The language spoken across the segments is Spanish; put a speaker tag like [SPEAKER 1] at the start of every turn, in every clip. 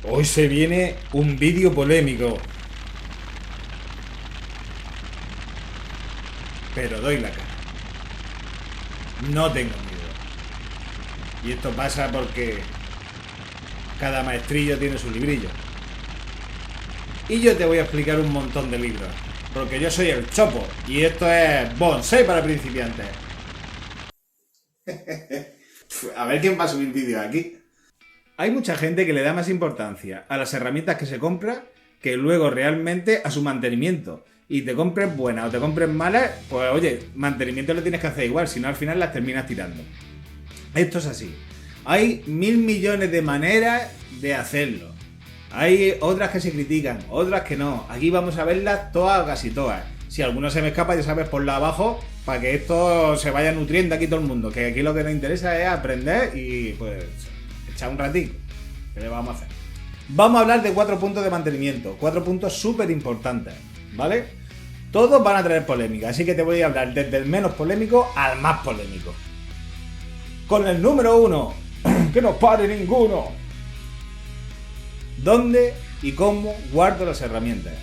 [SPEAKER 1] Hoy se viene un vídeo polémico, pero doy la cara. No tengo miedo. Y esto pasa porque cada maestrillo tiene su librillo. Y yo te voy a explicar un montón de libros, porque yo soy el Chopo y esto es Bonsai para principiantes. A ver quién va a subir vídeos aquí. Hay mucha gente que le da más importancia a las herramientas que se compra que luego realmente a su mantenimiento. Y te compres buenas o te compres malas, pues oye, mantenimiento lo tienes que hacer igual, si no al final las terminas tirando. Esto es así. Hay 1000 millones de maneras de hacerlo. Hay otras que se critican, otras que no. Aquí vamos a verlas todas, casi todas. Si alguno se me escapa, ya sabes, ponla abajo para que esto se vaya nutriendo aquí todo el mundo. Que aquí lo que nos interesa es aprender y pues echar un ratito. ¿Qué le vamos a hacer? Vamos a hablar de 4 puntos de mantenimiento. 4 puntos súper importantes, ¿vale? Todos van a traer polémica, así que te voy a hablar desde el menos polémico al más polémico. Con el número 1, que no pare ninguno. ¿Dónde y cómo guardo las herramientas?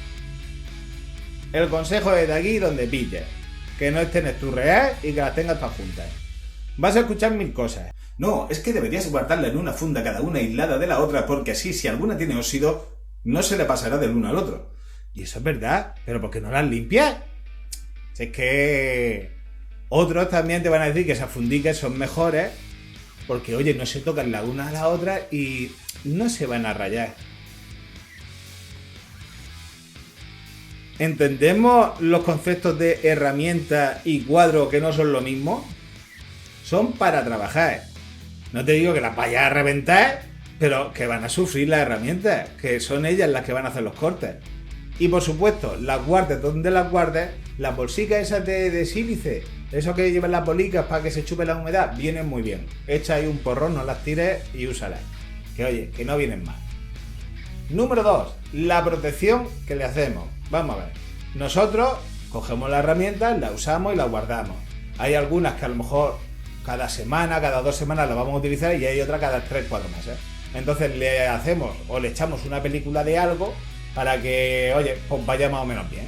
[SPEAKER 1] El consejo es de aquí donde pilles. Que no estén esturreadas y que las tengas todas juntas. Vas a escuchar 1000 cosas. No, es que deberías guardarla en una funda cada una aislada de la otra porque así si alguna tiene óxido no se le pasará del uno al otro. Y eso es verdad, pero ¿por qué no las limpias? Si es que otros también te van a decir que esas funditas son mejores porque, oye, no se tocan la una a la otra y no se van a rayar. ¿Entendemos los conceptos de herramienta y cuadro que no son lo mismo? Son para trabajar. No te digo que las vayas a reventar, pero que van a sufrir las herramientas, que son ellas las que van a hacer los cortes. Y por supuesto, las guardes donde las guardes, las bolsicas esas de sílice, eso que llevan las bolicas para que se chupe la humedad, vienen muy bien. Echa ahí un porrón, no las tires y úsalas. Que oye, que no vienen mal. Número 2, la protección que le hacemos. Vamos a ver. Nosotros cogemos las herramientas, las usamos y las guardamos. Hay algunas que a lo mejor cada semana, cada 2 semanas las vamos a utilizar y hay otras cada 3-4 meses. Entonces le hacemos o le echamos una película de algo para que, oye, pues vaya más o menos bien.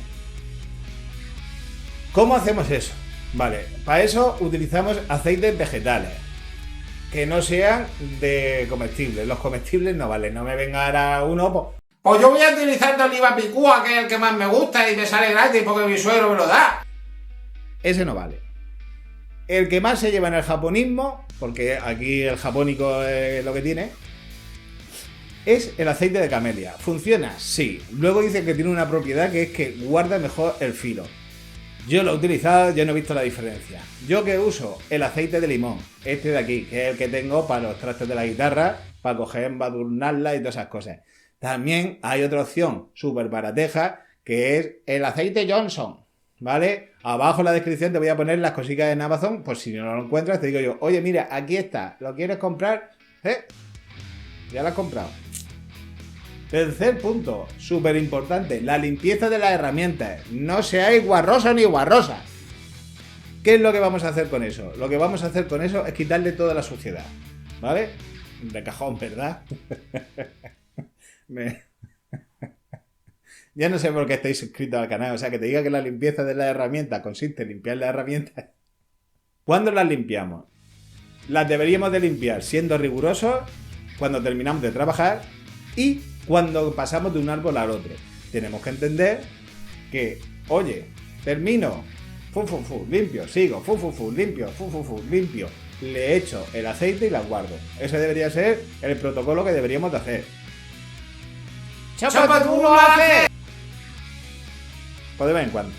[SPEAKER 1] ¿Cómo hacemos eso? Vale, para eso utilizamos aceites vegetales. Que no sean de comestibles. Los comestibles no valen. No me venga ahora uno... Pues yo voy a utilizar de oliva picúa, que es el que más me gusta y me sale gratis porque mi suegro me lo da. Ese no vale. El que más se lleva en el japonismo, porque aquí el japónico es lo que tiene, es el aceite de camelia. ¿Funciona? Sí. Luego dice que tiene una propiedad que es que guarda mejor el filo. Yo lo he utilizado, yo no he visto la diferencia. Yo que uso el aceite de limón, este de aquí, que es el que tengo para los trastes de la guitarra, para coger, embadurnarla y todas esas cosas. También hay otra opción súper barateja, que es el aceite Johnson, ¿vale? Abajo en la descripción te voy a poner las cositas en Amazon, pues si no lo encuentras te digo yo, oye mira, aquí está, ¿lo quieres comprar? Ya lo has comprado. Tercer punto, súper importante, la limpieza de las herramientas. No seáis guarrosos ni guarrosas. ¿Qué es lo que vamos a hacer con eso? Lo que vamos a hacer con eso es quitarle toda la suciedad, ¿vale? De cajón, ¿verdad? Ya no sé por qué estáis suscritos al canal. O sea, que te diga que la limpieza de las herramientas consiste en limpiar las herramientas. ¿Cuándo las limpiamos? Las deberíamos de limpiar siendo rigurosos cuando terminamos de trabajar y cuando pasamos de un árbol al otro. Tenemos que entender que, oye, termino, limpio, sigo, limpio, limpio. Le echo el aceite y las guardo. Ese debería ser el protocolo que deberíamos de hacer. ¡Chapa, tú lo haces! Pues de vez en cuando.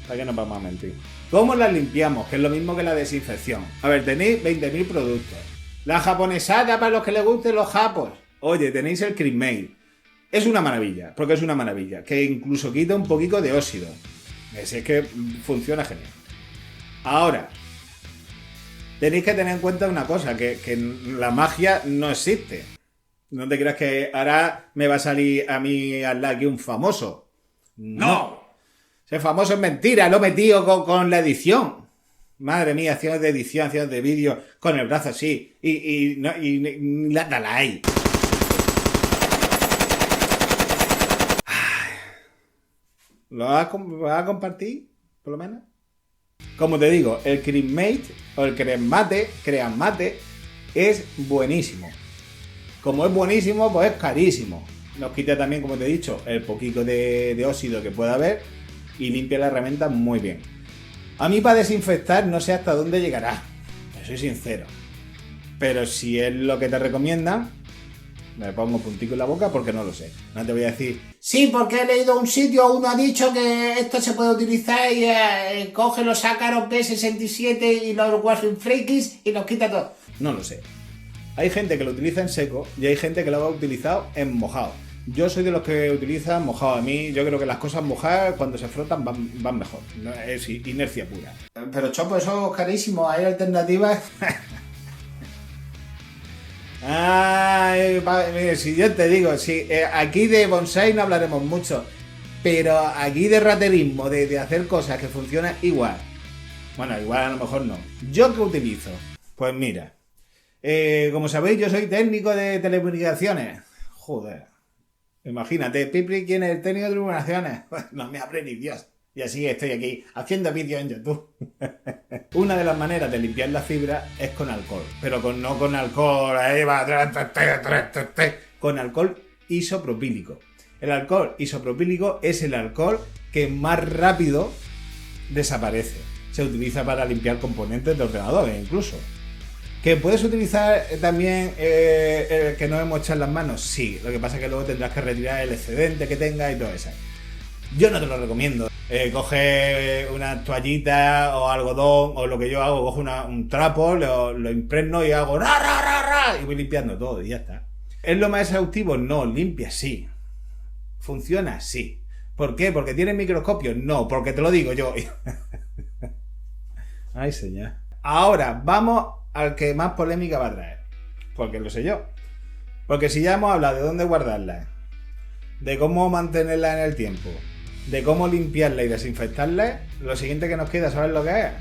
[SPEAKER 1] ¿Para qué nos vamos a mentir? ¿Cómo las limpiamos? Que es lo mismo que la desinfección. A ver, tenéis 20.000 productos. La japonesada para los que les gusten los japos. Oye, tenéis el Cream Mail. Es una maravilla, porque es una maravilla. Que incluso quita un poquito de óxido. Es que funciona genial. Ahora, tenéis que tener en cuenta una cosa, que la magia no existe. No te creas que ahora me va a salir a mí al lado aquí un famoso. No. Ese famoso es mentira, lo he metido con la edición. Madre mía, acciones de edición, acciones de vídeo, con el brazo así. Y la ahí. ¿Lo vas a compartir, por lo menos? Como te digo, el Creamate o el Creamate es buenísimo. Como es buenísimo, pues es carísimo. Nos quita también, como te he dicho, el poquito de óxido que pueda haber y limpia la herramienta muy bien. A mí para desinfectar no sé hasta dónde llegará, soy sincero. Pero si es lo que te recomiendan, me pongo puntico en la boca porque no lo sé. No te voy a decir, sí, porque he leído un sitio, uno ha dicho que esto se puede utilizar y coge los ácaros P67 y los Warframe Flakes y los quita todo. No lo sé. Hay gente que lo utiliza en seco y hay gente que lo ha utilizado en mojado. Yo soy de los que utilizan mojado. A mí yo creo que las cosas mojadas cuando se frotan van mejor. Es inercia pura. Pero Chopo, eso es carísimo. ¿Hay alternativas? Ay, mire, si yo te digo, si aquí de bonsai no hablaremos mucho, pero aquí de raterismo, de hacer cosas que funcionan igual. Bueno, igual a lo mejor no. ¿Yo qué utilizo? Pues mira, como sabéis, yo soy técnico de telecomunicaciones. Joder. Imagínate, Pipri, ¿quién es el técnico de telecomunicaciones? No me abre ni Dios. Y así estoy aquí haciendo vídeos en YouTube. Una de las maneras de limpiar la fibra es con alcohol. Pero no con alcohol, con alcohol isopropílico. El alcohol isopropílico es el alcohol que más rápido desaparece. Se utiliza para limpiar componentes de ordenadores incluso. ¿Que puedes utilizar también el que no hemos echado en las manos? Sí, lo que pasa es que luego tendrás que retirar el excedente que tengas y todo eso. Yo no te lo recomiendo. Coge una toallita o algodón, o lo que yo hago, cojo un trapo, lo impregno y hago ra, ra, ra, ra, y voy limpiando todo y ya está. ¿Es lo más exhaustivo? No, limpia sí. ¿Funciona? Sí. ¿Por qué? ¿Porque tiene microscopio? No, porque te lo digo yo. Ay, señor. Ahora, vamos al que más polémica va a traer. Porque lo sé yo. Porque si ya hemos hablado de dónde guardarla, de cómo mantenerla en el tiempo, de cómo limpiarla y desinfectarla, lo siguiente que nos queda, ¿sabes lo que es?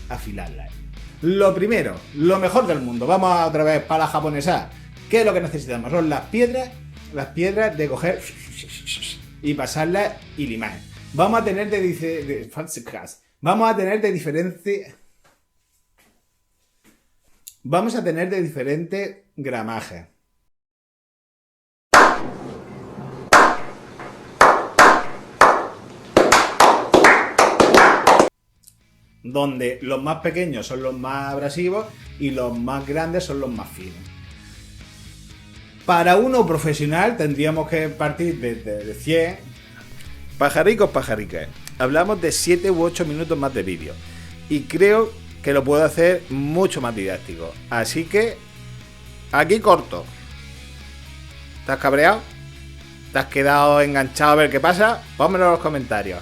[SPEAKER 1] Afilarla. Lo primero, lo mejor del mundo. Vamos otra vez para la japonesa. ¿Qué es lo que necesitamos? Son las piedras de coger y pasarlas y limar. Vamos a tener de diferentes gramajes. Donde los más pequeños son los más abrasivos y los más grandes son los más finos. Para uno profesional tendríamos que partir de 100. Pajaricos, hablamos de 7 u 8 minutos más de vídeo. Y creo que lo puedo hacer mucho más didáctico. Así que aquí corto. ¿Te has cabreado? ¿Te has quedado enganchado a ver qué pasa? Pónmelo en los comentarios.